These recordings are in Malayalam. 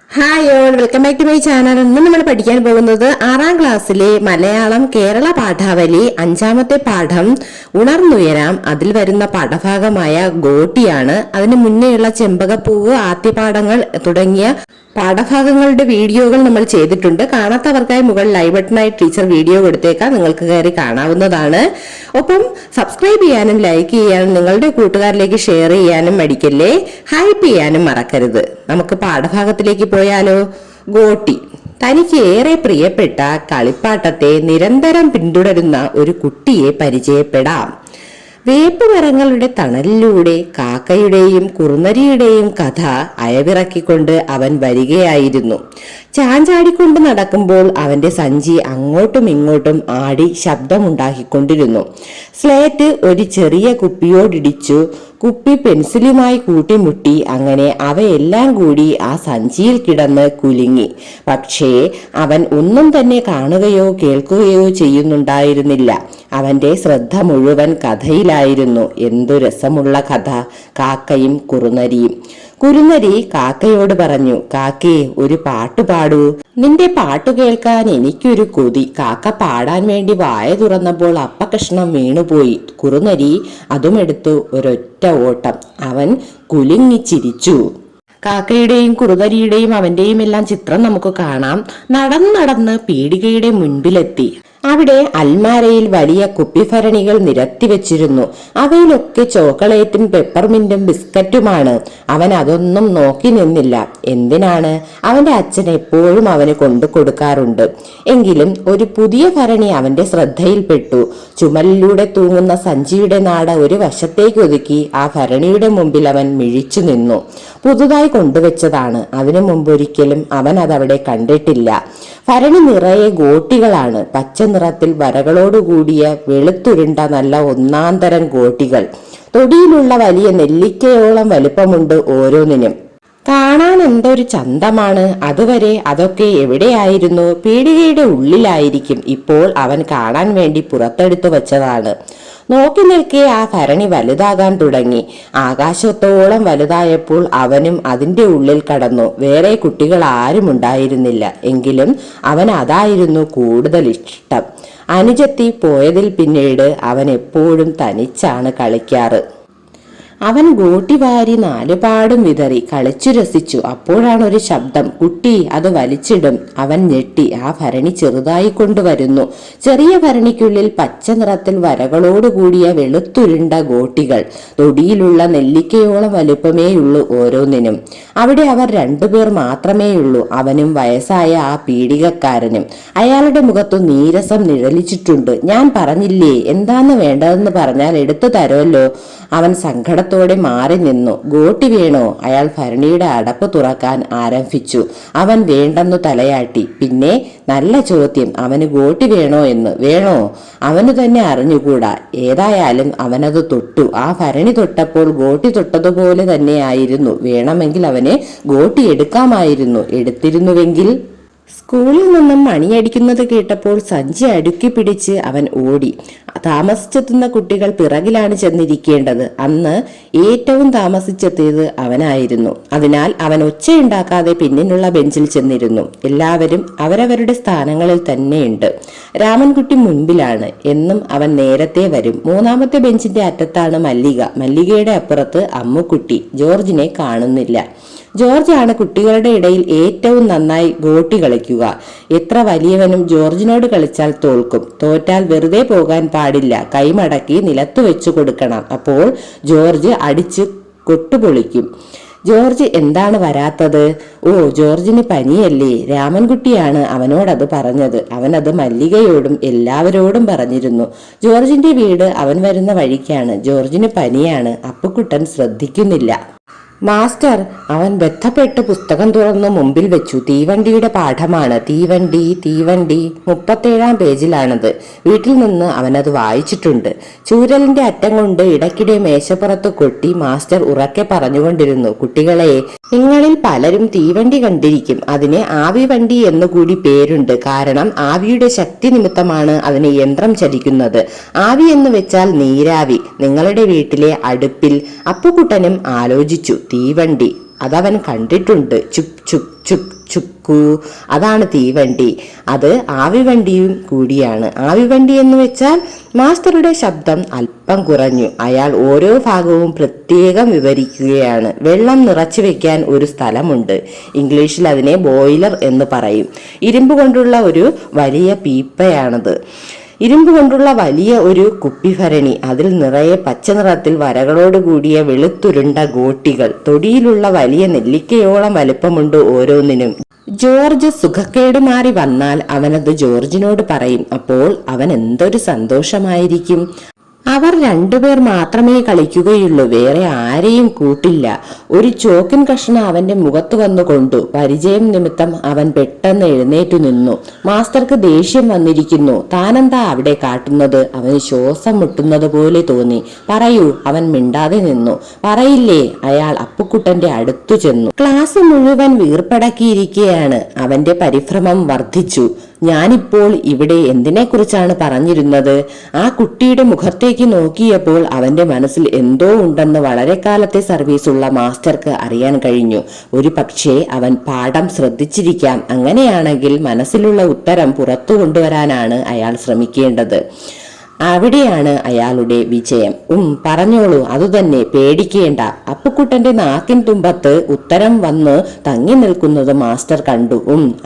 Hi all, welcome back to my channel. ഇന്ന് നമ്മൾ പഠിക്കാൻ പോകുന്നത് 6ാം ക്ലാസ്സിലെ മലയാളം കേരള പാഠാവലി 5ാമത്തെ പാഠം ഉണർന്നുയരാം. അതിൽ വരുന്ന പാഠഭാഗമായ ഗോട്ടിയാണ്. അതിന് മുന്നേയുള്ള ചെമ്പകപ്പൂവ്, ആദ്യപാഠങ്ങൾ തുടങ്ങിയ പാഠഭാഗങ്ങളുടെ വീഡിയോകൾ നമ്മൾ ചെയ്തിട്ടുണ്ട്. കാണാത്തവർക്കായി മുകളിൽ ഐ ബട്ടണായി ടീച്ചർ വീഡിയോ കൊടുത്തേക്കാം, നിങ്ങൾക്ക് കയറി കാണാവുന്നതാണ്. ഒപ്പം സബ്സ്ക്രൈബ് ചെയ്യാനും ലൈക്ക് ചെയ്യാനും നിങ്ങളുടെ കൂട്ടുകാരിലേക്ക് ഷെയർ ചെയ്യാനും മടിക്കല്ലേ. ഹൈപ്പ് ചെയ്യാനും മറക്കരുത്. നമുക്ക് പാഠഭാഗത്തിലേക്ക് പോയാലോ. ഗോട്ടി. തനിക്ക് ഏറെ പ്രിയപ്പെട്ട കളിപ്പാട്ടത്തെ നിരന്തരം പിന്തുടരുന്ന ഒരു കുട്ടിയെ പരിചയപ്പെടാം. വേപ്പ് മരങ്ങളുടെ തണലിലൂടെ കാക്കയുടെയും കുറുനരിയുടെയും കഥ അയവിറക്കിക്കൊണ്ട് അവൻ വരികയായിരുന്നു. ചാഞ്ചാടിക്കൊണ്ട് നടക്കുമ്പോൾ അവന്റെ സഞ്ചി അങ്ങോട്ടും ഇങ്ങോട്ടും ആടി ശബ്ദമുണ്ടാക്കിക്കൊണ്ടിരുന്നു. സ്ലേറ്റ് ഒരു ചെറിയ കുപ്പിയോടിടിച്ചു. കുപ്പി പെൻസിലുമായി കൂട്ടിമുട്ടി. അങ്ങനെ അവയെല്ലാം കൂടി ആ സഞ്ചിയിൽ കിടന്ന് കുലുങ്ങി. പക്ഷേ അവൻ ഒന്നും തന്നെ കാണുകയോ കേൾക്കുകയോ ചെയ്യുന്നുണ്ടായിരുന്നില്ല. അവന്റെ ശ്രദ്ധ മുഴുവൻ കഥയിലായിരുന്നു. എന്തു രസമുള്ള കഥ! കാക്കയും കുറുനരിയും. കുറുനരി കാക്കയോട് പറഞ്ഞു, കാക്കേ, ഒരു പാട്ടു പാടൂ. നിന്റെ പാട്ടു കേൾക്കാൻ എനിക്കൊരു കൊതി. കാക്ക പാടാൻ വേണ്ടി വായ തുറന്നപ്പോൾ അപ്പകഷ്ണം വീണുപോയി. കുറുനരി അതുമെടുത്തു ഒരൊറ്റ ഓട്ടം. അവൻ കുലുങ്ങിച്ചിരിച്ചു. കാക്കയുടെയും കുറുനരിയുടെയും അവന്റെയും എല്ലാം ചിത്രം നമുക്ക് കാണാം. നടന്ന് പീടികയുടെ മുൻപിലെത്തി. അവിടെ അൽമാരയിൽ വലിയ കുപ്പിഭരണികൾ നിരത്തിവെച്ചിരുന്നു. അവയിലൊക്കെ ചോക്ലേറ്റും പെപ്പർമിന്റും ബിസ്ക്കറ്റുമാണ്. അവൻ അതൊന്നും നോക്കി നിന്നില്ല. എന്തിനാണ്? അവന്റെ അച്ഛൻ എപ്പോഴും അവന് കൊണ്ടു കൊടുക്കാറുണ്ട്. എങ്കിലും ഒരു പുതിയ ഭരണി അവന്റെ ശ്രദ്ധയിൽപ്പെട്ടു. ചുമലിലൂടെ തൂങ്ങുന്ന സഞ്ചിയുടെ നാട ഒരു വശത്തേക്ക് ഒതുക്കി ആ ഭരണിയുടെ മുമ്പിൽ അവൻ മിഴിച്ചു നിന്നു. പുതുതായി കൊണ്ടുവച്ചതാണ്. അതിനു മുമ്പൊരിക്കലും അവൻ അതവിടെ കണ്ടിട്ടില്ല. ഭരണി നിറയെ ഗോട്ടികളാണ്. പച്ച നിറത്തിൽ വരകളോടുകൂടിയ വെളുത്തുരുണ്ട നല്ല ഒന്നാന്തരം ഗോട്ടികൾ. തൊടിയിലുള്ള വലിയ നെല്ലിക്കയോളം വലുപ്പമുണ്ട് ഓരോന്നിനും. കാണാൻ എന്തൊരു ചന്തമാണ്! അതുവരെ അതൊക്കെ എവിടെയായിരുന്നു? പീടികയുടെ ഉള്ളിലായിരിക്കും. ഇപ്പോൾ അവൻ കാണാൻ വേണ്ടി പുറത്തെടുത്തു വച്ചതാണ്. നോക്കി നിൽക്കെ ആ ഭരണി വലുതാകാൻ തുടങ്ങി. ആകാശത്തോളം വലുതായപ്പോൾ അവനും അതിന്റെ ഉള്ളിൽ കടന്നു. വേറെ കുട്ടികൾ ആരും ഉണ്ടായിരുന്നില്ല. എങ്കിലും അവൻ അതായിരുന്നു കൂടുതൽ ഇഷ്ടം. അനുജത്തി പോയതിൽ പിന്നീട് അവൻ എപ്പോഴും തനിച്ചാണ് കളിക്കാറ്. അവൻ ഗോട്ടി വാരി നാലുപാടും വിതറി കളിച്ചു രസിച്ചു. അപ്പോഴാണ് ഒരു ശബ്ദം. കുട്ടി, അത് വലിച്ചിടും. അവൻ ഞെട്ടി. ആ ഭരണി ചെറുതായി കൊണ്ടുവരുന്നു. ചെറിയ ഭരണിക്കുള്ളിൽ പച്ച നിറത്തിൽ വരകളോടുകൂടിയ വെളുത്തുരുണ്ട ഗോട്ടികൾ. തൊടിയിലുള്ള നെല്ലിക്കയോളം വലുപ്പമേയുള്ളൂ ഓരോന്നിനും. അവിടെ അവർ രണ്ടുപേർ മാത്രമേയുള്ളൂ. അവനും വയസ്സായ ആ പീടികക്കാരനും. അയാളുടെ മുഖത്തു നീരസം നിഴലിച്ചിട്ടുണ്ട്. ഞാൻ പറഞ്ഞില്ലേ, എന്താന്ന് വേണ്ടതെന്ന് പറഞ്ഞാൽ എടുത്തു തരുമല്ലോ. അവൻ സങ്കടത്തോടെ മാറി നിന്നു. ഗോട്ടി വേണോ? അയാൾ ഭരണിയുടെ അടപ്പ് തുറക്കാൻ ആരംഭിച്ചു. അവൻ വേണ്ടെന്നു തലയാട്ടി. പിന്നെ നല്ല ചോദ്യം, അവന് ഗോട്ടി വേണോ എന്ന്. വേണോ? അവനു തന്നെ അറിഞ്ഞുകൂടാ. ഏതായാലും അവനത് തൊട്ടു. ആ ഭരണി തൊട്ടപ്പോൾ ഗോട്ടി തൊട്ടതുപോലെ തന്നെയായിരുന്നു. വേണമെങ്കിൽ അവന് ഗോട്ടി എടുക്കാമായിരുന്നു. എടുത്തിരുന്നുവെങ്കിൽ. സ്കൂളിൽ നിന്നും മണിയടിക്കുന്നത് കേട്ടപ്പോൾ സഞ്ചി അടുക്കി പിടിച്ച് അവൻ ഓടി. താമസിച്ചെത്തുന്ന കുട്ടികൾ പിറകിലാണ് ചെന്നിരിക്കേണ്ടത്. അന്ന് ഏറ്റവും താമസിച്ചെത്തിയത് അവനായിരുന്നു. അതിനാൽ അവൻ ഒച്ചയുണ്ടാക്കാതെ പിന്നിലുള്ള ബെഞ്ചിൽ ചെന്നിരുന്നു. എല്ലാവരും അവരവരുടെ സ്ഥാനങ്ങളിൽ തന്നെയുണ്ട്. രാമൻകുട്ടി മുൻപിലാണ്. എന്നും അവൻ നേരത്തെ വരും. 3ാമത്തെ ബെഞ്ചിന്റെ അറ്റത്താണ് മല്ലിക. മല്ലികയുടെ അപ്പുറത്ത് അമ്മുക്കുട്ടി. ജോർജിനെ കാണുന്നില്ല. ജോർജ് ആണ് കുട്ടികളുടെ ഇടയിൽ ഏറ്റവും നന്നായി ഗോട്ടി കളിക്കുക. എത്ര വലിയവനും ജോർജിനോട് കളിച്ചാൽ തോൽക്കും. തോറ്റാൽ വെറുതെ പോകാൻ പാടില്ല. കൈമടക്കി നിലത്തു വെച്ചു കൊടുക്കണം. അപ്പോൾ ജോർജ് അടിച്ച് കൊട്ടുപൊളിക്കും. ജോർജ് എന്താണ് വരാത്തത്? ഓ, ജോർജിന് പനിയല്ലേ? രാമൻകുട്ടിയാണ് അവനോടത് പറഞ്ഞത്. അവനത് മല്ലികയോടും എല്ലാവരോടും പറഞ്ഞിരുന്നു. ജോർജിന്റെ വീട് അവൻ വരുന്ന വഴിക്കാണ്. ജോർജിന് പനിയാണ്. അപ്പുക്കുട്ടൻ ശ്രദ്ധിക്കുന്നില്ല. മാസ്റ്റർ! അവൻ ബന്ധപ്പെട്ട് പുസ്തകം തുറന്നു മുമ്പിൽ വെച്ചു. തീവണ്ടിയുടെ പാഠമാണ്. തീവണ്ടി 37ാം പേജിലാണത്. വീട്ടിൽ നിന്ന് അവനത് വായിച്ചിട്ടുണ്ട്. ചൂരലിന്റെ അറ്റം കൊണ്ട് ഇടയ്ക്കിടെ മേശപ്പുറത്ത് കൊട്ടി മാസ്റ്റർ ഉറക്കെ പറഞ്ഞുകൊണ്ടിരുന്നു. കുട്ടികളെ, നിങ്ങളിൽ പലരും തീവണ്ടി കണ്ടിരിക്കും. അതിന് ആവി വണ്ടി എന്നുകൂടി പേരുണ്ട്. കാരണം ആവിയുടെ ശക്തി നിമിത്തമാണ് അതിന് യന്ത്രം ചലിക്കുന്നത്. ആവി എന്ന് വെച്ചാൽ നീരാവി. നിങ്ങളുടെ വീട്ടിലെ അടുപ്പിൽ. അപ്പുക്കുട്ടനും ആലോചിച്ചു. തീവണ്ടി, അതവൻ കണ്ടിട്ടുണ്ട്. ചുപ് ചുപ് ചുപ് ചുക്കു, അതാണ് തീവണ്ടി. അത് ആവിവണ്ടിയും കൂടിയാണ്. ആവിവണ്ടി എന്ന് വെച്ചാൽ മാസ്റ്ററുടെ ശബ്ദം അല്പം കുറഞ്ഞു. അയാൾ ഓരോ ഭാഗവും പ്രത്യേകം വിവരിക്കുകയാണ്. വെള്ളം നിറച്ചു വെക്കാൻ ഒരു സ്ഥലമുണ്ട്. ഇംഗ്ലീഷിൽ അതിനെ ബോയിലർ എന്ന് പറയും. ഇരുമ്പ് കൊണ്ടുള്ള ഒരു വലിയ പീപ്പയാണത്. ഇരുമ്പ് കൊണ്ടുള്ള വലിയ ഒരു കുപ്പിഭരണി, അതിൽ നിറയെ പച്ച നിറത്തിൽ വരകളോട് കൂടിയ വെളുത്തുരുണ്ട ഗോട്ടികൾ. തൊടിയിലുള്ള വലിയ നെല്ലിക്കയോളം വലുപ്പമുണ്ട് ഓരോന്നിനും. ജോർജ് സുഖക്കേട് മാറി വന്നാൽ അവനത് ജോർജിനോട് പറയും. അപ്പോൾ അവൻ എന്തൊരു സന്തോഷമായിരിക്കും. അവർ രണ്ടുപേർ മാത്രമേ കളിക്കുകയുള്ളൂ, വേറെ ആരെയും കൂട്ടില്ല. ഒരു ചോക്കിൻ കഷ്ണം അവന്റെ മുഖത്ത് വന്നു കൊണ്ടു. പരിചയം നിമിത്തം അവൻ പെട്ടെന്ന് എഴുന്നേറ്റു നിന്നു. മാസ്റ്റർക്ക് ദേഷ്യം വന്നിരിക്കുന്നു. താനെന്താ അവിടെ കാട്ടുന്നത്? അവന് ശ്വാസം മുട്ടുന്നത് പോലെ തോന്നി. പറയൂ, അവൻ മിണ്ടാതെ നിന്നു. പറയില്ലേ? അയാൾ അപ്പുക്കുട്ടന്റെ അടുത്തു ചെന്നു. ക്ലാസ് മുഴുവൻ വീർപ്പടക്കിയിരിക്കുകയാണ്. അവന്റെ പരിഭ്രമം വർദ്ധിച്ചു. ഞാനിപ്പോൾ ഇവിടെ എന്തിനെക്കുറിച്ചാണ് പറഞ്ഞിരുന്നത്? ആ കുട്ടിയുടെ മുഖത്തേക്ക് നോക്കിയപ്പോൾ അവന്റെ മനസ്സിൽ എന്തോ ഉണ്ടെന്ന് വളരെ കാലത്തെ സർവീസുള്ള മാസ്റ്റർക്ക് അറിയാൻ കഴിഞ്ഞു. ഒരു പക്ഷേ അവൻ പാഠം ശ്രദ്ധിച്ചിരിക്കാം. അങ്ങനെയാണെങ്കിൽ മനസ്സിലുള്ള ഉത്തരം പുറത്തു കൊണ്ടുവരാനാണ് അയാൾ ശ്രമിക്കേണ്ടത്. അവിടെയാണ് അയാളുടെ വിജയം. പറഞ്ഞോളൂ, അതുതന്നെ, പേടിക്കേണ്ട. അപ്പുക്കുട്ടന്റെ നാക്കിൻ തുമ്പത്ത് ഉത്തരം വന്ന് തങ്ങി നിൽക്കുന്നത് മാസ്റ്റർ കണ്ടു.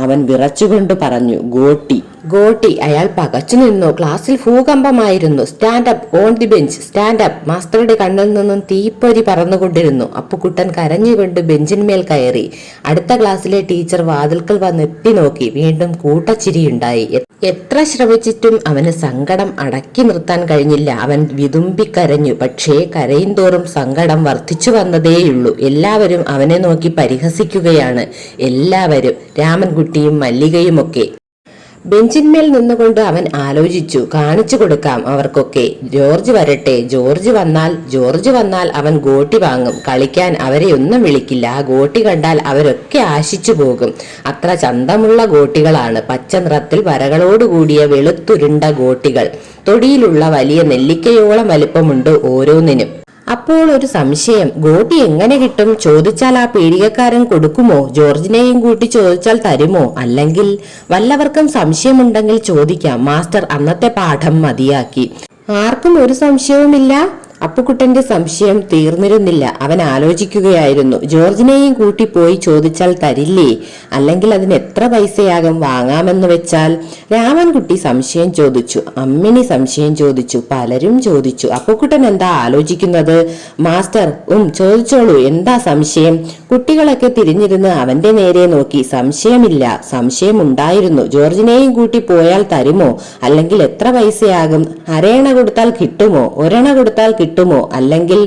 അവൻ വിറച്ചുകൊണ്ട് പറഞ്ഞു, ഗോട്ടി. ഗോട്ടി. അയാൾ പകച്ചു നിന്നു. ക്ലാസ്സിൽ ഭൂകമ്പമായിരുന്നു. Stand up on the bench, stand up. മാസ്റ്ററുടെ കണ്ണിൽ നിന്നും തീപ്പൊരി പറന്നുകൊണ്ടിരുന്നു. അപ്പുക്കുട്ടൻ കരഞ്ഞുകൊണ്ട് ബെഞ്ചിന്മേൽ കയറി. അടുത്ത ക്ലാസ്സിലെ ടീച്ചർ വാതിൽക്കൽ വന്ന് എത്തി നോക്കി. വീണ്ടും കൂട്ടച്ചിരിയുണ്ടായി. എത്ര ശ്രമിച്ചിട്ടും അവന് സങ്കടം അടക്കി നിർത്താൻ കഴിഞ്ഞില്ല. അവൻ വിതുമ്പിക്കരഞ്ഞു. പക്ഷേ കരയും തോറും സങ്കടം വർദ്ധിച്ചു വന്നതേയുള്ളൂ. എല്ലാവരും അവനെ നോക്കി പരിഹസിക്കുകയാണ്. എല്ലാവരും, രാമൻകുട്ടിയും മല്ലികയുമൊക്കെ. ബെഞ്ചിന്മേൽ നിന്നുകൊണ്ട് അവൻ ആലോചിച്ചു, കാണിച്ചു കൊടുക്കാം അവർക്കൊക്കെ. ജോർജ് വരട്ടെ. ജോർജ് വന്നാൽ അവൻ ഗോട്ടി വാങ്ങും. കളിക്കാൻ അവരെ ഒന്നും വിളിക്കില്ല. ആ ഗോട്ടി കണ്ടാൽ അവരൊക്കെ ആശിച്ചു പോകും. അത്ര ചന്തമുള്ള ഗോട്ടികളാണ്. പച്ച നിറത്തിൽ വരകളോടുകൂടിയ വെളുത്തുരുണ്ട ഗോട്ടികൾ. തൊടിയിലുള്ള വലിയ നെല്ലിക്കയോളം വലിപ്പമുണ്ട് ഓരോന്നിനും. അപ്പോൾ ഒരു സംശയം, ഗോട്ടി എങ്ങനെ കിട്ടും? ചോദിച്ചാൽ ആ പീഡികക്കാരൻ കൊടുക്കുമോ? ജോർജിനെയും കൂട്ടി ചോദിച്ചാൽ തരുമോ? അല്ലെങ്കിൽ വല്ലവർക്കും സംശയമുണ്ടെങ്കിൽ ചോദിക്കാം. മാസ്റ്റർ അന്നത്തെ പാഠം മതിയാക്കി. ആർക്കും ഒരു സംശയവുമില്ല. അപ്പുക്കുട്ടന്റെ സംശയം തീർന്നിരുന്നില്ല. അവൻ ആലോചിക്കുകയായിരുന്നു. ജോർജിനെയും കൂട്ടി പോയി ചോദിച്ചാൽ തരില്ലേ? അല്ലെങ്കിൽ അതിന് എത്ര പൈസയാകും? വാങ്ങാമെന്ന് വെച്ചാൽ. രാമൻകുട്ടി സംശയം ചോദിച്ചു. അമ്മിണി സംശയം ചോദിച്ചു. പലരും ചോദിച്ചു. അപ്പുക്കുട്ടൻ എന്താ ആലോചിക്കുന്നത്? മാസ്റ്റർ, ചോദിച്ചോളൂ, എന്താ സംശയം? കുട്ടികളൊക്കെ തിരിഞ്ഞിരുന്ന് അവന്റെ നേരെ നോക്കി. സംശയമില്ല, സംശയമുണ്ടായിരുന്നു. ജോർജിനെയും കൂട്ടി പോയാൽ തരുമോ? അല്ലെങ്കിൽ എത്ര പൈസയാകും? അരയണ കൊടുത്താൽ കിട്ടുമോ? ഒരെണ്ണ കൊടുത്താൽ കിട്ടുമോ? അല്ലെങ്കിൽ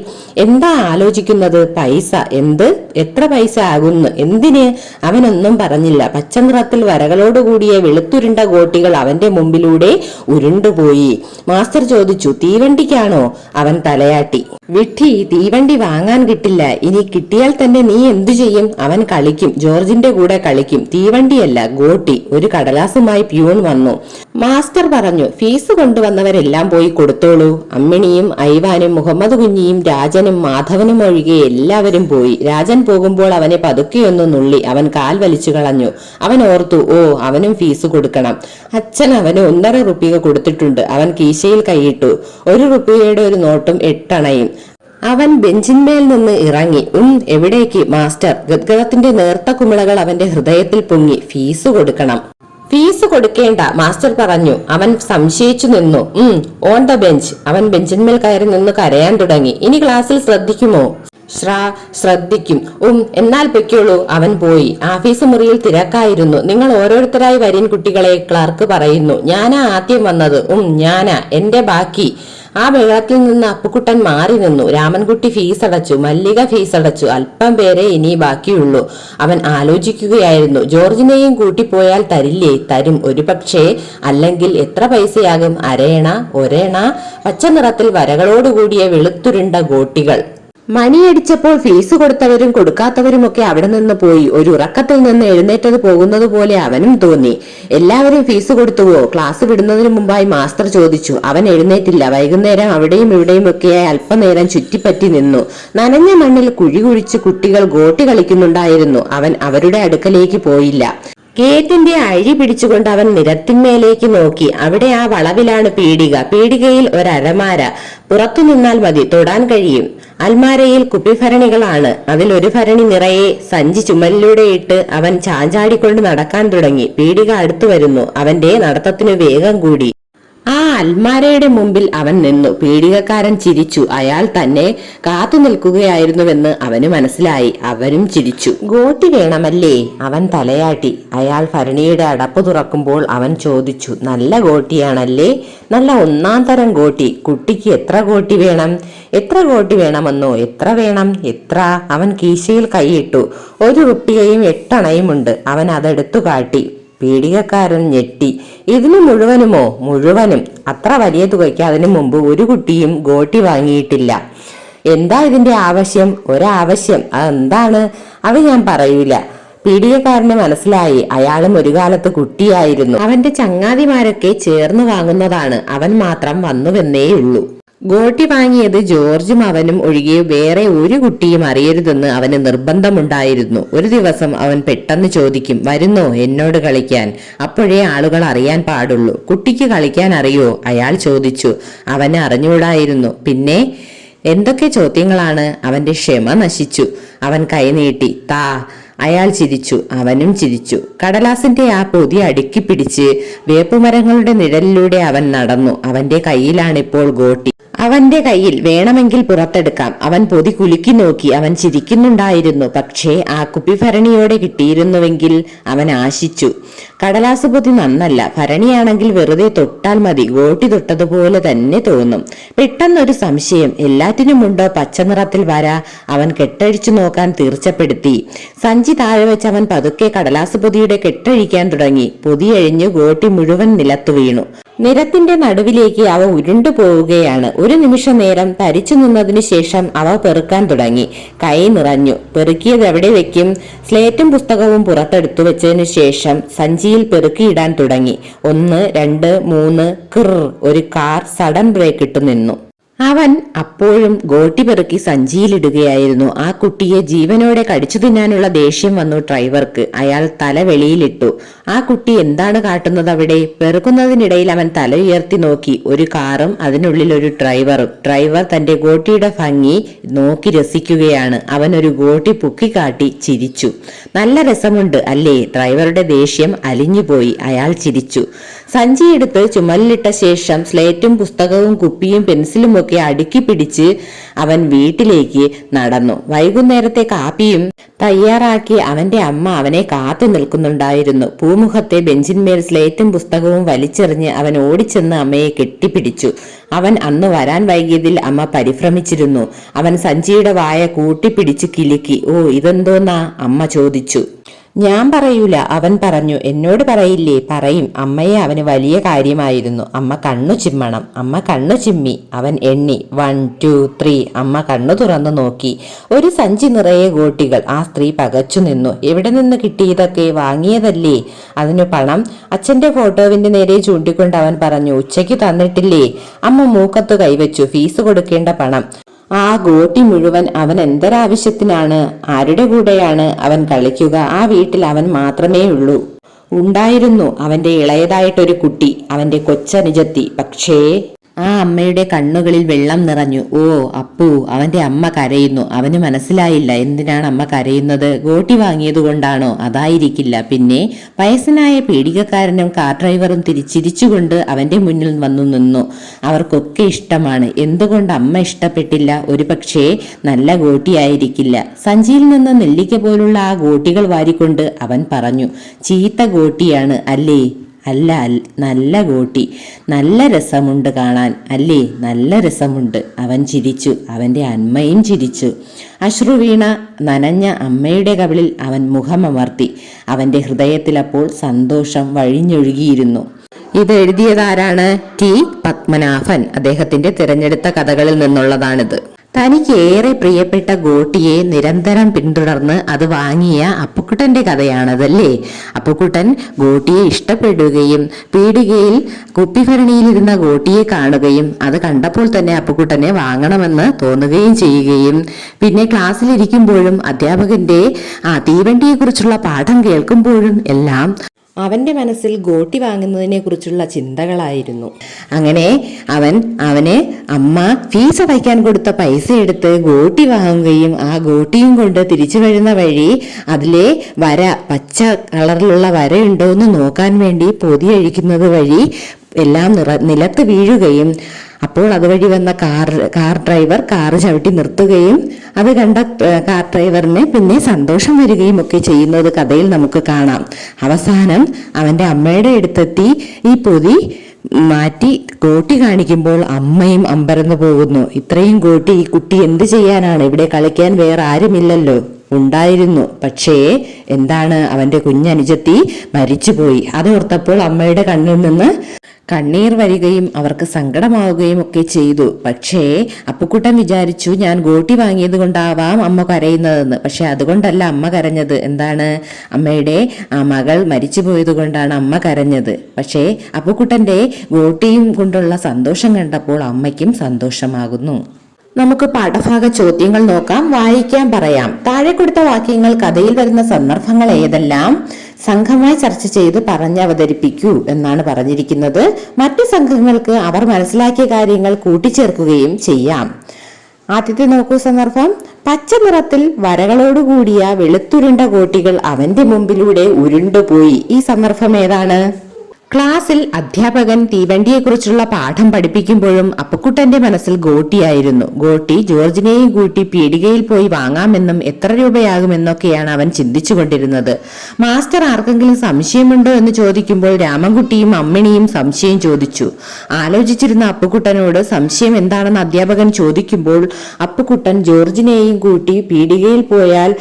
എന്താ ആലോചിക്കുന്നത്? പൈസ. എന്ത്? എത്ര പൈസ ആകുന്നു? എന്തിന്? അവനൊന്നും പറഞ്ഞില്ല. പച്ചനിറത്തിൽ വരകളോടുകൂടിയ വെളുത്തുരുണ്ട ഗോട്ടികൾ അവന്റെ മുമ്പിലൂടെ ഉരുണ്ടുപോയി. മാസ്റ്റർ ചോദിച്ചു, തീവണ്ടിക്കാണോ? അവൻ തലയാട്ടി. വിഡ്ഢി, തീവണ്ടി വാങ്ങാൻ കിട്ടില്ല. ഇനി കിട്ടിയാൽ തന്നെ നീ എന്തു ചെയ്യും? അവൻ കളിക്കും, ജോർജിന്റെ കൂടെ കളിക്കും. തീവണ്ടിയല്ല, ഗോട്ടി. ഒരു കടലാസുമായി പ്യൂൺ വന്നു. മാസ്റ്റർ പറഞ്ഞു, ഫീസ് കൊണ്ടുവന്നവരെല്ലാം പോയി കൊടുത്തോളൂ. അമ്മിണിയും ഐവാനും മുഹമ്മദ് കുഞ്ഞിയും രാജനും മാധവനും ഒഴികെ എല്ലാവരും പോയി. രാജൻ പോകുമ്പോൾ അവനെ പതുക്കെയൊന്നു നുള്ളി. അവൻ കാൽ വലിച്ചു കളഞ്ഞു. അവൻ ഓർത്തു, അവനും ഫീസ് കൊടുക്കണം. അച്ഛൻ അവന് 1.5 റുപ്പിക കൊടുത്തിട്ടുണ്ട്. അവൻ കീശയിൽ കൈയിട്ടു. 1 റുപ്പികയുടെ ഒരു നോട്ടും 8 അണയും. അവൻ ബെഞ്ചിന്മേൽ നിന്ന് ഇറങ്ങി. എവിടേക്ക്? മാസ്റ്റർ. ഗദ്ഗതത്തിന്റെ നേർത്ത കുമിളകൾ അവന്റെ ഹൃദയത്തിൽ പൊങ്ങി. ഫീസ് കൊടുക്കണം. ഫീസ് കൊടുക്കേണ്ട, മാസ്റ്റർ പറഞ്ഞു. അവൻ സംശയിച്ചു നിന്നു. On the bench. അവൻ ബെഞ്ചിന്മേൽ കയറി നിന്ന് കരയാൻ തുടങ്ങി. ഇനി ക്ലാസ്സിൽ ശ്രദ്ധിക്കുമോ? ശ്രദ്ധിക്കും. എന്നാൽ പൊയ്ക്കോളൂ. അവൻ പോയി. ആഫീസ് മുറിയിൽ തിരക്കായിരുന്നു. നിങ്ങൾ ഓരോരുത്തരായി വരീൻ കുട്ടികളെ, ക്ലർക്ക് പറയുന്നു. ഞാനാ ആദ്യം വന്നത്. ഞാനാ. എന്റെ ബാക്കി. ആ വെള്ളത്തിൽ നിന്ന് അപ്പുക്കുട്ടൻ മാറി നിന്നു. രാമൻകുട്ടി ഫീസ് അടച്ചു. മല്ലിക ഫീസ് അടച്ചു. അല്പം പേരെ ഇനി ബാക്കിയുള്ളൂ. അവൻ ആലോചിക്കുകയായിരുന്നു. ജോർജിനെയും കൂട്ടിപ്പോയാൽ തരില്ലേ? തരും, ഒരുപക്ഷേ. അല്ലെങ്കിൽ എത്ര പൈസയാകും? അരയണ, ഒരേണ. പച്ച നിറത്തിൽ വരകളോടുകൂടിയ വെളുത്തുരുണ്ട ഗോട്ടികൾ. മണിയടിച്ചപ്പോൾ ഫീസ് കൊടുത്തവരും കൊടുക്കാത്തവരുമൊക്കെ അവിടെ നിന്ന് പോയി. ഒരു ഉറക്കത്തിൽ നിന്ന് എഴുന്നേറ്റത് പോകുന്നത് പോലെ അവനും തോന്നി. എല്ലാവരും ഫീസ് കൊടുത്തുവോ? ക്ലാസ് വിടുന്നതിന് മുമ്പായി മാസ്റ്റർ ചോദിച്ചു. അവൻ എഴുന്നേറ്റില്ല. വൈകുന്നേരം അവിടെയും ഇവിടെയും ഒക്കെയായി അല്പനേരം ചുറ്റിപ്പറ്റി നിന്നു. നനഞ്ഞ മണ്ണിൽ കുഴി കുഴിച്ച് കുട്ടികൾ ഗോട്ടി കളിക്കുന്നുണ്ടായിരുന്നു. അവൻ അവരുടെ അടുക്കലേക്ക് പോയില്ല. ഗേറ്റിന്റെ അഴി പിടിച്ചുകൊണ്ട് അവൻ നിരത്തിന്മേലേക്ക് നോക്കി. അവിടെ ആ വളവിലാണ് പീടിക. പീടികയിൽ ഒരലമാര. പുറത്തു നിന്നാൽ മതി, തൊടാൻ കഴിയും. അൽമാരയിൽ കുപ്പിഭരണികളാണ്. അതിൽ ഒരു ഭരണി നിറയെ സഞ്ചി ചുമലിലൂടെ ഇട്ട് അവൻ ചാഞ്ചാടിക്കൊണ്ട് നടക്കാൻ തുടങ്ങി. പീടിക അടുത്തു വരുന്നു. അവന്റെ നടത്തത്തിന് വേഗം കൂടി. ആ അൽമാരയുടെ മുമ്പിൽ അവൻ നിന്നു. പീടികക്കാരൻ ചിരിച്ചു. അയാൾ തന്നെ കാത്തു നിൽക്കുകയായിരുന്നുവെന്ന് അവന് മനസ്സിലായി. അവനും ചിരിച്ചു. ഗോട്ടി വേണമല്ലേ? അവൻ തലയാട്ടി. അയാൾ ഭരണിയുടെ അടപ്പ് തുറക്കുമ്പോൾ അവൻ ചോദിച്ചു, നല്ല ഗോട്ടിയാണല്ലേ? നല്ല ഒന്നാം തരം ഗോട്ടി. കുട്ടിക്ക് എത്ര ഗോട്ടി വേണം? എത്ര ഗോട്ടി വേണമെന്നോ? എത്ര വേണം? എത്ര? അവൻ കീശയിൽ കൈയിട്ടു. 1 റുപ്പിയയും 8 അണയുമുണ്ട്. അവൻ അതെടുത്തു കാട്ടി. പീടികക്കാരൻ ഞെട്ടി. ഇതിന് മുഴുവനുമോ? മുഴുവനും. അത്ര വലിയ തുകയ്ക്ക് അതിനു മുമ്പ് ഒരു കുട്ടിയും ഗോട്ടി വാങ്ങിയിട്ടില്ല. എന്താ ഇതിന്റെ ആവശ്യം? ഒരാവശ്യം. അതെന്താണ്? അത് ഞാൻ പറയൂല. പീടികക്കാരന് മനസ്സിലായി. അയാളും ഒരു കാലത്ത് കുട്ടിയായിരുന്നു. അവന്റെ ചങ്ങാതിമാരൊക്കെ ചേർന്ന് വാങ്ങുന്നതാണ്. അവൻ മാത്രം വന്നുവെന്നേയുള്ളൂ. ഗോട്ടി വാങ്ങിയത് ജോർജും അവനും ഒഴികെ വേറെ ഒരു കുട്ടിയും അറിയരുതെന്ന് അവന് നിർബന്ധമുണ്ടായിരുന്നു. ഒരു ദിവസം അവൻ പെട്ടെന്ന് ചോദിക്കും, വരുന്നോ എന്നോട് കളിക്കാൻ? അപ്പോഴേ ആളുകൾ അറിയാൻ പാടുള്ളൂ. കുട്ടിക്ക് കളിക്കാൻ അറിയോ? അയാൾ ചോദിച്ചു. അവന് അറിഞ്ഞുകൂടായിരുന്നു. പിന്നെ എന്തൊക്കെ ചോദ്യങ്ങളാണ്! അവന്റെ ക്ഷമ നശിച്ചു. അവൻ കൈനീട്ടി. താ. അയാൾ ചിരിച്ചു. അവനും ചിരിച്ചു. കടലാസിന്റെ ആ പൊതി അടുക്കി പിടിച്ച് വേപ്പുമരങ്ങളുടെ നിഴലിലൂടെ അവൻ നടന്നു. അവന്റെ കയ്യിലാണിപ്പോൾ ഗോട്ടി. അവന്റെ കയ്യിൽ വേണമെങ്കിൽ പുറത്തെടുക്കാം. അവൻ പൊതി കുലുക്കി നോക്കി. അവൻ ചിരിക്കുന്നുണ്ടായിരുന്നു. പക്ഷേ ആ കുപ്പിഭരണിയോടെ കിട്ടിയിരുന്നുവെങ്കിൽ അവൻ ആശിച്ചു. കടലാസ് പൊതി നന്നല്ല. ഭരണിയാണെങ്കിൽ വെറുതെ തൊട്ടാൽ മതി. ഗോട്ടി തൊട്ടതുപോലെ തന്നെ തോന്നും. പെട്ടെന്നൊരു സംശയം. എല്ലാറ്റിനുമുണ്ടോ പച്ചനിറത്തിൽ വര? അവൻ കെട്ടഴിച്ചു നോക്കാൻ തീർച്ചപ്പെടുത്തി. സഞ്ചി താഴെ വെച്ച് അവൻ പതുക്കെ കടലാസ് പൊതിയുടെ കെട്ടഴിക്കാൻ തുടങ്ങി. പൊതിയഴിഞ്ഞ് ഗോട്ടി മുഴുവൻ നിലത്തു വീണു. നിരത്തിന്റെ നടുവിലേക്ക് അവ ഉരുണ്ടു പോവുകയാണ്. ഒരു നിമിഷ നേരം തരിച്ചു നിന്നതിനു ശേഷം അവ പെറുക്കാൻ തുടങ്ങി. കൈ നിറഞ്ഞു. പെറുക്കിയത് എവിടെ വെക്കും? സ്ലേറ്റും പുസ്തകവും പുറത്തെടുത്തു വെച്ചതിനു ശേഷം സഞ്ചിയിൽ പെറുക്കിയിടാൻ തുടങ്ങി. 1, 2, 3 കിർ. ഒരു കാർ സഡൻ ബ്രേക്ക് ഇട്ടു നിന്നു. അവൻ അപ്പോഴും ഗോട്ടി പെറുക്കി സഞ്ചിയിലിടുകയായിരുന്നു. ആ കുട്ടിയെ ജീവനോടെ കടിച്ചു തിന്നാനുള്ള ദേഷ്യം വന്നു ഡ്രൈവർക്ക്. അയാൾ തല വെളിയിലിട്ടു. ആ കുട്ടി എന്താണ് കാട്ടുന്നത് അവിടെ? പെറുക്കുന്നതിനിടയിൽ അവൻ തല ഉയർത്തി നോക്കി. ഒരു കാറും അതിനുള്ളിൽ ഒരു ഡ്രൈവറും. ഡ്രൈവർ തന്റെ ഗോട്ടിയുടെ ഭംഗി നോക്കി രസിക്കുകയാണ്. അവൻ ഒരു ഗോട്ടി പൊക്കിക്കാട്ടി ചിരിച്ചു. നല്ല രസമുണ്ട് അല്ലേ? ഡ്രൈവറുടെ ദേഷ്യം അലിഞ്ഞുപോയി. അയാൾ ചിരിച്ചു. സഞ്ചിയെടുത്ത് ചുമലിലിട്ട ശേഷം സ്ലേറ്റും പുസ്തകവും കുപ്പിയും പെൻസിലും ഒക്കെ അടുക്കി പിടിച്ച് അവൻ വീട്ടിലേക്ക് നടന്നു. വൈകുന്നേരത്തെ കാപ്പിയും തയ്യാറാക്കി അവന്റെ അമ്മ അവനെ കാത്തു നിൽക്കുന്നുണ്ടായിരുന്നു. പൂമുഖത്തെ ബെഞ്ചിന്മേൽ സ്ലേറ്റും പുസ്തകവും വലിച്ചെറിഞ്ഞ് അവൻ ഓടിച്ചെന്ന് അമ്മയെ കെട്ടിപ്പിടിച്ചു. അവൻ അന്ന് വരാൻ വൈകിയതിൽ അമ്മ പരിഭ്രമിച്ചിരുന്നു. അവൻ സഞ്ചിയുടെ വായ കൂട്ടിപ്പിടിച്ച് കിലുക്കി. ഓ, ഇതെന്തോന്നാ? അമ്മ ചോദിച്ചു. ഞാൻ പറയൂല, അവൻ പറഞ്ഞു. എന്നോട് പറയില്ലേ? പറയും. അമ്മയെ അവന് വലിയ കാര്യമായിരുന്നു. അമ്മ കണ്ണു ചിമ്മണം. അമ്മ കണ്ണു ചിമ്മി. അവൻ എണ്ണി. 1, 2, 3. അമ്മ കണ്ണു തുറന്നു നോക്കി. ഒരു സഞ്ചി നിറയെ ഗോട്ടികൾ. ആ സ്ത്രീ പകച്ചു നിന്നു. എവിടെ നിന്ന് കിട്ടി ഇതൊക്കെ? വാങ്ങിയതല്ലേ? അതിനു പണം? അച്ഛന്റെ ഫോട്ടോവിന്റെ നേരെ ചൂണ്ടിക്കൊണ്ട് അവൻ പറഞ്ഞു. ഉച്ചയ്ക്ക് തന്നിട്ടില്ലേ? അമ്മ മൂക്കത്ത് കൈവച്ചു. ഫീസ് കൊടുക്കേണ്ട പണം. ആ ഗോട്ടി മുഴുവൻ അവൻ എന്തൊരാവശ്യത്തിനാണ്? ആരുടെ കൂടെയാണ് അവൻ കളിക്കുക? ആ വീട്ടിൽ അവൻ മാത്രമേ ഉണ്ടായിരുന്നു അവന്റെ ഇളയതായിട്ടൊരു കുട്ടി, അവന്റെ കൊച്ചനുജത്തി. പക്ഷേ ആ അമ്മയുടെ കണ്ണുകളിൽ വെള്ളം നിറഞ്ഞു. ഓ അപ്പു, അവന്റെ അമ്മ കരയുന്നു. അവന് മനസ്സിലായില്ല എന്തിനാണ് അമ്മ കരയുന്നത്. ഗോട്ടി വാങ്ങിയതുകൊണ്ടാണോ? അതായിരിക്കില്ല. പിന്നെ വയസ്സനായ പീഡികക്കാരനും കാർ ഡ്രൈവറും ചിരിച്ചുകൊണ്ട് അവന്റെ മുന്നിൽ വന്നു നിന്നു. അവർക്കൊക്കെ ഇഷ്ടമാണ്. എന്തുകൊണ്ട് അമ്മ ഇഷ്ടപ്പെട്ടില്ല? ഒരു പക്ഷേ നല്ല ഗോട്ടിയായിരിക്കില്ല. സഞ്ചിയിൽ നിന്ന് നെല്ലിക്ക പോലുള്ള ആ ഗോട്ടികൾ വാരിക്കൊണ്ട് അവൻ പറഞ്ഞു. ചീത്ത ഗോട്ടിയാണ് അല്ലേ? അല്ല, നല്ല ഗോട്ടി. നല്ല രസമുണ്ട് കാണാൻ അല്ലേ? നല്ല രസമുണ്ട്. അവൻ ചിരിച്ചു. അവന്റെ അമ്മയും ചിരിച്ചു. അശ്രുവീണ നനഞ്ഞ അമ്മയുടെ കവിളിൽ അവൻ മുഖമമർത്തി. അവന്റെ ഹൃദയത്തിൽ അപ്പോൾ സന്തോഷം വഴിഞ്ഞൊഴുകിയിരുന്നു. ഇത് എഴുതിയതാരാണ്? ടി. പത്മനാഭൻ. അദ്ദേഹത്തിന്റെ തിരഞ്ഞെടുത്ത കഥകളിൽ നിന്നുള്ളതാണിത്. തനിക്ക് ഏറെ പ്രിയപ്പെട്ട ഗോട്ടിയെ നിരന്തരം പിന്തുടർന്ന് അത് വാങ്ങിയ അപ്പുക്കുട്ടന്റെ കഥയാണതല്ലേ. അപ്പുക്കുട്ടൻ ഗോട്ടിയെ ഇഷ്ടപ്പെടുകയും പീടികയിൽ കുപ്പിഭരണിയിലിരുന്ന ഗോട്ടിയെ കാണുകയും അത് കണ്ടപ്പോൾ തന്നെ അപ്പുക്കുട്ടനെ വാങ്ങണമെന്ന് തോന്നുകയും ചെയ്യുകയും പിന്നെ ക്ലാസ്സിലിരിക്കുമ്പോഴും അധ്യാപകന്റെ തീവണ്ടിയെക്കുറിച്ചുള്ള പാഠം കേൾക്കുമ്പോഴും എല്ലാം അവന്റെ മനസ്സിൽ ഗോട്ടി വാങ്ങുന്നതിനെ കുറിച്ചുള്ള ചിന്തകളായിരുന്നു. അങ്ങനെ അവന് അമ്മ ഫീസ് അടയ്ക്കാൻ കൊടുത്ത പൈസ എടുത്ത് ഗോട്ടി വാങ്ങുകയും ആ ഗോട്ടിയും കൊണ്ട് തിരിച്ചു വരുന്ന വഴി അതിലെ വര, പച്ച കളറിലുള്ള വരയുണ്ടോ എന്ന് നോക്കാൻ വേണ്ടി പൊതി അഴിക്കുന്നത് വഴി എല്ലാം നിലത്ത് വീഴുകയും അപ്പോൾ അതുവഴി വന്ന കാർ ഡ്രൈവർ കാറ് ചവിട്ടി നിർത്തുകയും അത് കണ്ട കാർ ഡ്രൈവറിന് പിന്നെ സന്തോഷം വരികയും ഒക്കെ ചെയ്യുന്നത് കഥയിൽ നമുക്ക് കാണാം. അവസാനം അവന്റെ അമ്മയുടെ അടുത്തെത്തി ഈ പൊതി മാറ്റി ഗോട്ടി കാണിക്കുമ്പോൾ അമ്മയും അമ്പരന്ന് പോകുന്നു. ഇത്രയും ഗോട്ടി ഈ കുട്ടി എന്ത് ചെയ്യാനാണ്? ഇവിടെ കളിക്കാൻ വേറെ ആരുമില്ലല്ലോ. ഉണ്ടായിരുന്നു, പക്ഷേ എന്താണ്, അവന്റെ കുഞ്ഞനുജത്തി മരിച്ചുപോയി. അതോർത്തപ്പോൾ അമ്മയുടെ കണ്ണിൽ നിന്ന് കണ്ണീർ വരികയും അവർക്ക് സങ്കടമാവുകയും ഒക്കെ ചെയ്തു. പക്ഷേ അപ്പുക്കുട്ടൻ വിചാരിച്ചു ഞാൻ ഗോട്ടി വാങ്ങിയത് കൊണ്ടാവാം അമ്മ കരയുന്നതെന്ന്. പക്ഷെ അതുകൊണ്ടല്ല അമ്മ കരഞ്ഞത്. എന്താണ്, അമ്മയുടെ മകൾ മരിച്ചു പോയത് കൊണ്ടാണ് അമ്മ കരഞ്ഞത്. പക്ഷേ അപ്പുക്കുട്ടന്റെ ഗോട്ടിയും കൊണ്ടുള്ള സന്തോഷം കണ്ടപ്പോൾ അമ്മയ്ക്കും സന്തോഷമാകുന്നു. നമുക്ക് പാഠഭാഗ ചോദ്യങ്ങൾ നോക്കാം. വായിക്കാൻ പറയാം. താഴെ കൊടുത്ത വാക്യങ്ങൾ കഥയിൽ വരുന്ന സന്ദർഭങ്ങൾ ഏതെല്ലാം സംഘമായി ചർച്ച ചെയ്ത് അവതരിപ്പിക്കൂ എന്നാണ് പറഞ്ഞിരിക്കുന്നത്. മറ്റു സംഘങ്ങൾക്ക് അവർ മനസ്സിലാക്കിയ കാര്യങ്ങൾ കൂട്ടിച്ചേർക്കുകയും ചെയ്യാം. ആദ്യത്തെ നോക്കൂ സന്ദർഭം. പച്ച നിറത്തിൽ വരകളോടുകൂടിയ വെളുത്തുരുണ്ട ഗോട്ടികൾ അവന്റെ മുമ്പിലൂടെ ഉരുണ്ടുപോയി. ഈ സന്ദർഭം ഏതാണ്? ക്ലാസ്സിൽ അധ്യാപകൻ തീവണ്ടിയെക്കുറിച്ചുള്ള പാഠം പഠിപ്പിക്കുമ്പോഴും അപ്പുക്കുട്ടന്റെ മനസ്സിൽ ഗോട്ടിയായിരുന്നു. ഗോട്ടി ജോർജിനെയും കൂട്ടി പീടികയിൽ പോയി വാങ്ങാമെന്നും എത്ര രൂപയാകുമെന്നൊക്കെയാണ് അവൻ ചിന്തിച്ചുകൊണ്ടിരുന്നത്. മാസ്റ്റർ ആർക്കെങ്കിലും സംശയമുണ്ടോ എന്ന് ചോദിക്കുമ്പോൾ രാമൻകുട്ടിയും അമ്മിണിയും സംശയം ചോദിച്ചു. ആലോചിച്ചിരുന്ന അപ്പുക്കുട്ടനോട് സംശയം എന്താണെന്ന് അധ്യാപകൻ ചോദിക്കുമ്പോൾ അപ്പുക്കുട്ടൻ ജോർജിനെയും കൂട്ടി പീടികയിൽ പോയാൽ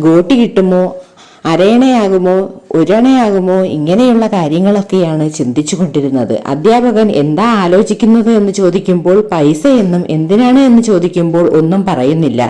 ഗോട്ടി കിട്ടുമോ, അരയണയാകുമോ, ഒരണയാകുമോ, ഇങ്ങനെയുള്ള കാര്യങ്ങളൊക്കെയാണ് ചിന്തിച്ചു കൊണ്ടിരുന്നത്. അധ്യാപകൻ എന്താ ആലോചിക്കുന്നത് എന്ന് ചോദിക്കുമ്പോൾ പൈസ എന്നും എന്തിനാണ് എന്ന് ചോദിക്കുമ്പോൾ ഒന്നും പറയുന്നില്ല.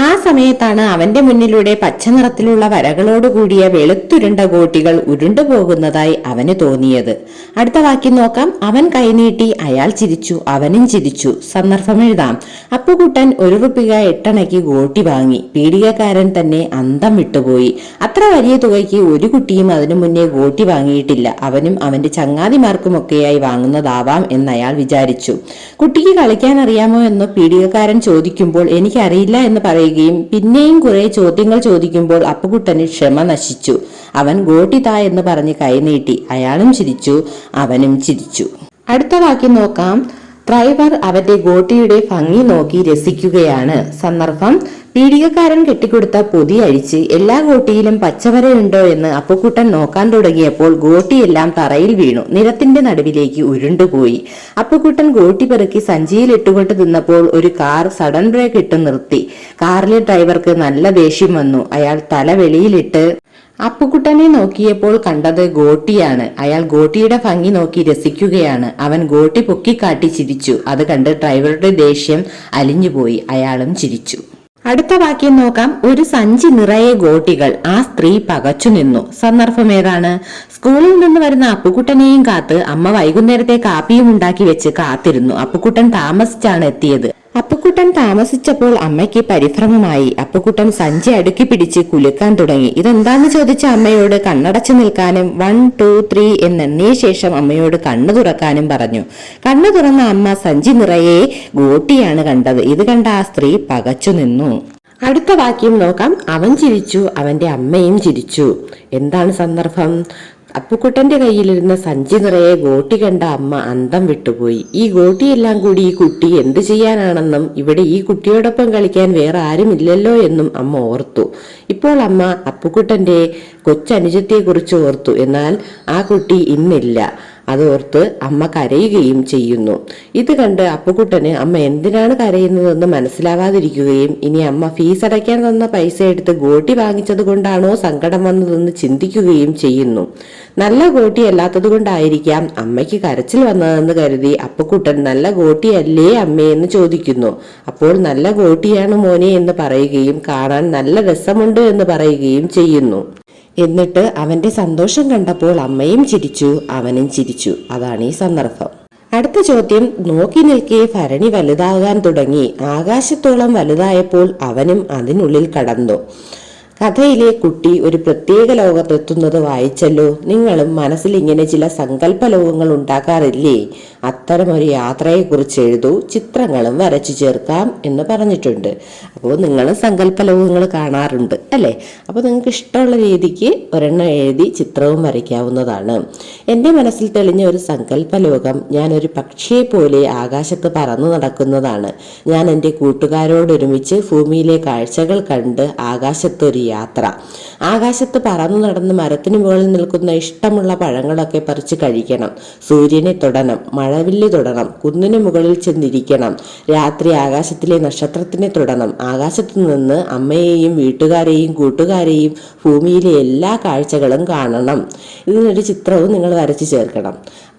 ആ സമയത്താണ് അവന്റെ മുന്നിലൂടെ പച്ച നിറത്തിലുള്ള വരകളോടുകൂടിയ വെളുത്തുരുണ്ട ഗോട്ടികൾ ഉരുണ്ടുപോകുന്നതായി അവന് തോന്നിയത്. അടുത്ത വാക്യം നോക്കാം. അവൻ കൈനീട്ടി, അയാൾ ചിരിച്ചു, അവനും ചിരിച്ചു. സന്ദർഭം എഴുതാം. അപ്പുക്കുട്ടൻ 1 റുപ്പിക 8 അണയ്ക്ക് ഗോട്ടി വാങ്ങി. പീടികക്കാരൻ തന്നെ അന്തം വിട്ടുപോയി. അത്ര വലിയ തുകയ്ക്ക് ഒരു കുട്ടിയും അതിനു മുന്നേ ഗോട്ടി വാങ്ങിയിട്ടില്ല. അവനും അവന്റെ ചങ്ങാതിമാർക്കുമൊക്കെയായി വാങ്ങുന്നതാവാം എന്നയാൾ വിചാരിച്ചു. കുട്ടിക്ക് കളിക്കാൻ അറിയാമോ എന്ന് പീടികക്കാരൻ ചോദിക്കുമ്പോൾ എനിക്കറിയില്ല എന്ന് പറയുകയും പിന്നെയും കുറെ ചോദ്യങ്ങൾ ചോദിക്കുമ്പോൾ അപ്പുക്കുട്ടന് ക്ഷമ നശിച്ചു. അവൻ ഗോട്ടി താ എന്ന് പറഞ്ഞ് കൈനീട്ടി. അയാളും ചിരിച്ചു, അവനും ചിരിച്ചു. അടുത്ത വാക്യം നോക്കാം. ഡ്രൈവർ അവന്റെ ഗോട്ടിയുടെ ഭംഗി നോക്കി രസിക്കുകയാണ്. സന്ദർഭം. പീടികക്കാരൻ കെട്ടിക്കൊടുത്ത പൊതി അഴിച്ച് എല്ലാ ഗോട്ടിയിലും പച്ചവരയുണ്ടോ എന്ന് അപ്പുക്കുട്ടൻ നോക്കാൻ തുടങ്ങിയപ്പോൾ ഗോട്ടിയെല്ലാം തറയിൽ വീണു നിരത്തിന്റെ നടുവിലേക്ക് ഉരുണ്ടുപോയി. അപ്പുക്കുട്ടൻ ഗോട്ടി പെറുക്കി സഞ്ചിയിൽ ഇട്ടുകൊണ്ട് നിന്നപ്പോൾ ഒരു കാർ സഡൻ ബ്രേക്ക് ഇട്ട് നിർത്തി. കാറിലെ ഡ്രൈവർക്ക് നല്ല ദേഷ്യം വന്നു. അയാൾ തല വെളിയിലിട്ട് അപ്പുക്കുട്ടനെ നോക്കിയപ്പോൾ കണ്ടത് ഗോട്ടിയാണ്. അയാൾ ഗോട്ടിയുടെ ഭംഗി നോക്കി രസിക്കുകയാണ്. അവൻ ഗോട്ടി പൊക്കിക്കാട്ടി ചിരിച്ചു. അത് കണ്ട് ഡ്രൈവറുടെ ദേഷ്യം അലിഞ്ഞുപോയി. അയാളും ചിരിച്ചു. അടുത്ത വാക്യം നോക്കാം. ഒരു സഞ്ചി നിറയെ ഗോട്ടികൾ. ആ സ്ത്രീ പകച്ചു നിന്നു. സന്ദർഭം ഏതാണ്? സ്കൂളിൽ നിന്ന് വരുന്ന അപ്പുക്കുട്ടനെയും കാത്ത് അമ്മ വൈകുന്നേരത്തെ കാപ്പിയും ഉണ്ടാക്കി വെച്ച് കാത്തിരുന്നു. അപ്പുക്കുട്ടൻ താമസിച്ചാണ് എത്തിയത്. അപ്പുക്കുട്ടൻ താമസിച്ചപ്പോൾ അമ്മയ്ക്ക് പരിഭ്രമമായി. അപ്പുക്കുട്ടൻ സഞ്ചി അടുക്കി പിടിച്ച് കുലുക്കാൻ തുടങ്ങി. ഇതെന്താന്ന് ചോദിച്ച അമ്മയോട് കണ്ണടച്ചു നിൽക്കാനും 1 2 3 എന്നെണ്ണിയ ശേഷം അമ്മയോട് കണ്ണു തുറക്കാനും പറഞ്ഞു. കണ്ണു തുറന്ന അമ്മ സഞ്ചി നിറയെ ഗോട്ടിയാണ് കണ്ടത്. ഇത് കണ്ട ആ സ്ത്രീ പകച്ചു നിന്നു. അടുത്ത വാക്യം നോക്കാം. അവൻ ചിരിച്ചു, അവന്റെ അമ്മയും ചിരിച്ചു. എന്താണ് സന്ദർഭം? അപ്പുക്കുട്ടന്റെ കയ്യിലിരുന്ന സഞ്ചി നിറയെ ഗോട്ടി കണ്ട അമ്മ അന്തം വിട്ടുപോയി. ഈ ഗോട്ടിയെല്ലാം കൂടി ഈ കുട്ടി എന്തു ചെയ്യാനാണെന്നും ഇവിടെ ഈ കുട്ടിയോടൊപ്പം കളിക്കാൻ വേറെ ആരുമില്ലല്ലോ എന്നും അമ്മ ഓർത്തു. ഇപ്പോൾ അമ്മ അപ്പുക്കുട്ടന്റെ കൊച്ചനുജത്തെ കുറിച്ച് ഓർത്തു. എന്നാൽ ആ കുട്ടി ഇന്നില്ല. അതോർത്ത് അമ്മ കരയുകയും ചെയ്യുന്നു. ഇത് കണ്ട് അപ്പുക്കുട്ടന് അമ്മ എന്തിനാണ് കരയുന്നതെന്ന് മനസ്സിലാവാതിരിക്കുകയും ഇനി അമ്മ ഫീസ് അടയ്ക്കാൻ തന്ന പൈസ എടുത്ത് ഗോട്ടി വാങ്ങിച്ചത് കൊണ്ടാണോ സങ്കടം വന്നതെന്ന് ചിന്തിക്കുകയും ചെയ്യുന്നു. നല്ല ഗോട്ടി അല്ലാത്തത് കൊണ്ടായിരിക്കാം അമ്മയ്ക്ക് കരച്ചിൽ വന്നതെന്ന് കരുതി അപ്പുക്കുട്ടൻ നല്ല ഗോട്ടിയല്ലേ അമ്മേ എന്ന് ചോദിക്കുന്നു. അപ്പോൾ നല്ല ഗോട്ടിയാണ് മോനെ എന്ന് പറയുകയും കാണാൻ നല്ല രസമുണ്ട് എന്ന് പറയുകയും ചെയ്യുന്നു. എന്നിട്ട് അവന്റെ സന്തോഷം കണ്ടപ്പോൾ അമ്മയും ചിരിച്ചു, അവനും ചിരിച്ചു. അതാണ് ഈ സന്ദർഭം. അടുത്ത ചോദ്യം, നോക്കി നിൽക്കെ ഭരണി വലുതാകാൻ തുടങ്ങി, ആകാശത്തോളം വലുതായപ്പോൾ അവനും അതിനുള്ളിൽ കടന്നു. കഥയിലെ കുട്ടി ഒരു പ്രത്യേക ലോകത്തെത്തുന്നത് വായിച്ചല്ലോ. നിങ്ങളും മനസ്സിൽ ഇങ്ങനെ ചില സങ്കല്പ ലോകങ്ങൾ ഉണ്ടാക്കാറില്ലേ? അത്തരമൊരു യാത്രയെക്കുറിച്ച് എഴുതൂ, ചിത്രങ്ങളും വരച്ചു ചേർക്കാം എന്ന് പറഞ്ഞിട്ടുണ്ട്. അപ്പോൾ നിങ്ങൾ സങ്കല്പ ലോകങ്ങൾ കാണാറുണ്ട് അല്ലേ? അപ്പോൾ നിങ്ങൾക്ക് ഇഷ്ടമുള്ള രീതിക്ക് ഒരെണ്ണം എഴുതി ചിത്രവും വരയ്ക്കാവുന്നതാണ്. എൻ്റെ മനസ്സിൽ തെളിഞ്ഞ ഒരു സങ്കല്പ ലോകം, ഞാനൊരു പക്ഷിയെ പോലെ ആകാശത്ത് പറന്നു നടക്കുന്നതാണ്. ഞാൻ എൻ്റെ കൂട്ടുകാരോടൊരുമിച്ച് ഭൂമിയിലെ കാഴ്ചകൾ കണ്ട് ആകാശത്തൊരു യാത്ര. ആകാശത്ത് പറന്നു നടന്ന് മരത്തിന് മുകളിൽ നിൽക്കുന്ന ഇഷ്ടമുള്ള പഴങ്ങളൊക്കെ പറിച്ച് കഴിക്കണം. സൂര്യനെ തൊടണം, മഴവില്ല് തൊടണം, കുന്നിന് മുകളിൽ ചെന്നിരിക്കണം. രാത്രി ആകാശത്തിലെ നക്ഷത്രത്തിനെ തൊടണം. ആകാശത്ത് നിന്ന് അമ്മയെയും വീട്ടുകാരെയും കൂട്ടുകാരെയും ഭൂമിയിലെ എല്ലാ കാഴ്ചകളും കാണണം. ഇതിനൊരു ചിത്രവും നിങ്ങൾ വരച്ചു ചേർക്കണം.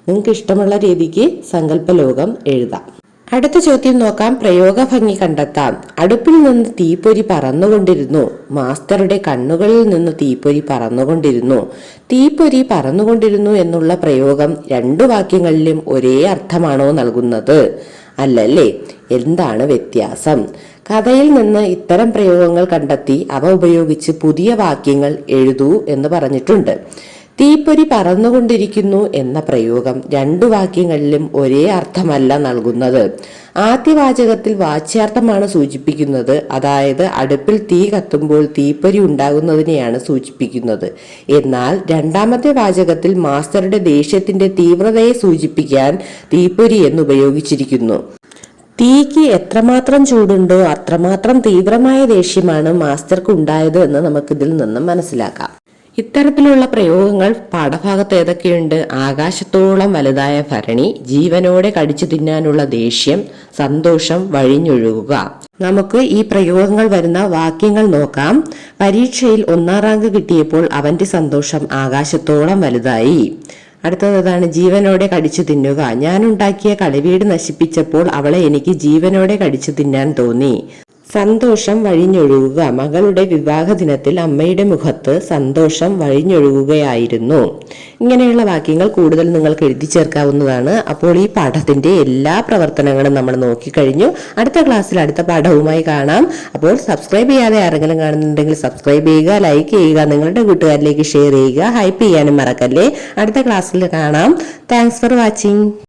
നിങ്ങൾക്ക് ഇഷ്ടമുള്ള രീതിക്ക് സങ്കല്പ ലോകം എഴുതാം. അടുത്ത ചോദ്യം നോക്കാം. പ്രയോഗ ഭംഗി കണ്ടെത്താം. അടുപ്പിൽ നിന്ന് തീപ്പൊരി പറന്നുകൊണ്ടിരുന്നു. മാസ്റ്ററുടെ കണ്ണുകളിൽ നിന്ന് തീപ്പൊരി പറന്നുകൊണ്ടിരുന്നു. തീപ്പൊരി പറന്നുകൊണ്ടിരുന്നു എന്നുള്ള പ്രയോഗം രണ്ടു വാക്യങ്ങളിലും ഒരേ അർത്ഥമാണോ നൽകുന്നത്? അല്ലല്ലേ. എന്താണ് വ്യത്യാസം? കഥയിൽ നിന്ന് ഇത്തരം പ്രയോഗങ്ങൾ കണ്ടെത്തി അവ ഉപയോഗിച്ച് പുതിയ വാക്യങ്ങൾ എഴുതൂ എന്ന് പറഞ്ഞിട്ടുണ്ട്. തീപ്പൊരി പറന്നുകൊണ്ടിരിക്കുന്നു എന്ന പ്രയോഗം രണ്ടു വാക്യങ്ങളിലും ഒരേ അർത്ഥമല്ല നൽകുന്നത്. ആദ്യ വാചകത്തിൽ വാച്യാർത്ഥമാണ് സൂചിപ്പിക്കുന്നത്, അതായത് അടുപ്പിൽ തീ കത്തുമ്പോൾ തീപ്പൊരി ഉണ്ടാകുന്നതിനെയാണ് സൂചിപ്പിക്കുന്നത്. എന്നാൽ രണ്ടാമത്തെ വാചകത്തിൽ മാസ്റ്ററുടെ ദേഷ്യത്തിന്റെ തീവ്രതയെ സൂചിപ്പിക്കാൻ തീപ്പൊരി എന്ന് ഉപയോഗിച്ചിരിക്കുന്നു. തീക്ക് എത്രമാത്രം ചൂടുണ്ടോ അത്രമാത്രം തീവ്രമായ ദേഷ്യമാണ് മാസ്റ്റർക്ക് ഉണ്ടായത് എന്ന് നമുക്കിതിൽ നിന്നും മനസ്സിലാക്കാം. ഇത്തരത്തിലുള്ള പ്രയോഗങ്ങൾ പാഠഭാഗത്ത് ഏതൊക്കെയുണ്ട്? ആകാശത്തോളം വലുതായ ഭരണി, ജീവനോടെ കടിച്ചു തിന്നാനുള്ള ദേഷ്യം, സന്തോഷം, വഴിഞ്ഞൊഴുകുക. നമുക്ക് ഈ പ്രയോഗങ്ങൾ വരുന്ന വാക്യങ്ങൾ നോക്കാം. പരീക്ഷയിൽ 1ാം റാങ്ക് കിട്ടിയപ്പോൾ അവന്റെ സന്തോഷം ആകാശത്തോളം വലുതായി. അടുത്തതാണ് ജീവനോടെ കടിച്ചു തിന്നുക. ഞാൻ ഉണ്ടാക്കിയ കളിവീട് നശിപ്പിച്ചപ്പോൾ അവളെ എനിക്ക് ജീവനോടെ കടിച്ചു തിന്നാൻ തോന്നി. സന്തോഷം വഴിഞ്ഞൊഴുകുക. മകളുടെ വിവാഹ ദിനത്തിൽ അമ്മയുടെ മുഖത്ത് സന്തോഷം വഴിഞ്ഞൊഴുകുകയായിരുന്നു. ഇങ്ങനെയുള്ള വാക്യങ്ങൾ കൂടുതൽ നിങ്ങൾക്ക് എഴുതി ചേർക്കാവുന്നതാണ്. അപ്പോൾ ഈ പാഠത്തിന്റെ എല്ലാ പ്രവർത്തനങ്ങളും നമ്മൾ നോക്കിക്കഴിഞ്ഞു. അടുത്ത ക്ലാസ്സിൽ അടുത്ത പാഠവുമായി കാണാം. അപ്പോൾ സബ്സ്ക്രൈബ് ചെയ്യാതെ ആരെങ്കിലും കാണുന്നുണ്ടെങ്കിൽ സബ്സ്ക്രൈബ് ചെയ്യുക, ലൈക്ക് ചെയ്യുക, നിങ്ങളുടെ കൂട്ടുകാരിലേക്ക് ഷെയർ ചെയ്യുക, ഹൈപ്പ് ചെയ്യാനും മറക്കല്ലേ. അടുത്ത ക്ലാസ്സിൽ കാണാം. Thanks for watching.